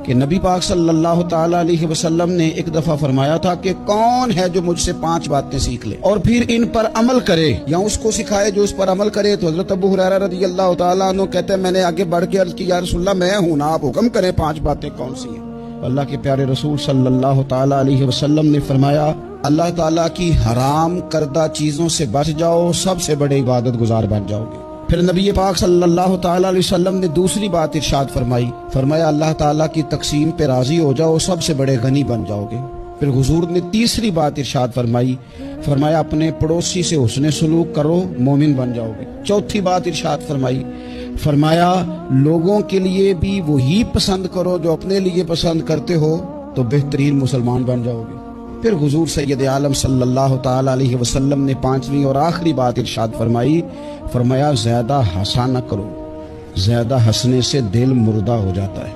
کہ نبی پاک صلی اللہ تعالیٰ علیہ وسلم نے ایک دفعہ فرمایا تھا کہ کون ہے جو مجھ سے 5 باتیں سیکھ لے اور پھر ان پر عمل کرے یا اس کو سکھائے جو اس پر عمل کرے. تو حضرت ابو ہریرہ رضی اللہ تعالیٰ عنہ کہتے ہیں میں نے آگے بڑھ کے عرض کی یا رسول اللہ میں ہوں نا، آپ حکم کریں 5 باتیں کون سی ہیں. اللہ کے پیارے رسول صلی اللہ تعالیٰ علیہ وسلم نے فرمایا اللہ تعالیٰ کی حرام کردہ چیزوں سے بچ جاؤ، سب سے بڑے عبادت گزار بن جاؤ گے. پھر نبی پاک صلی اللہ تعالیٰ علیہ وسلم نے دوسری بات ارشاد فرمایا اللہ تعالیٰ کی تقسیم پہ راضی ہو جاؤ، سب سے بڑے غنی بن جاؤ گے. پھر حضور نے تیسری بات ارشاد فرمایا اپنے پڑوسی سے حسن سلوک کرو، مومن بن جاؤ گے. چوتھی بات ارشاد فرمایا لوگوں کے لیے بھی وہی پسند کرو جو اپنے لیے پسند کرتے ہو تو بہترین مسلمان بن جاؤ گے. پھر حضور سید عالم صلی اللہ تعالیٰ علیہ وسلم نے 5ویں اور آخری بات ارشاد فرمایا زیادہ ہنسا نہ کرو، زیادہ ہنسنے سے دل مردہ ہو جاتا ہے.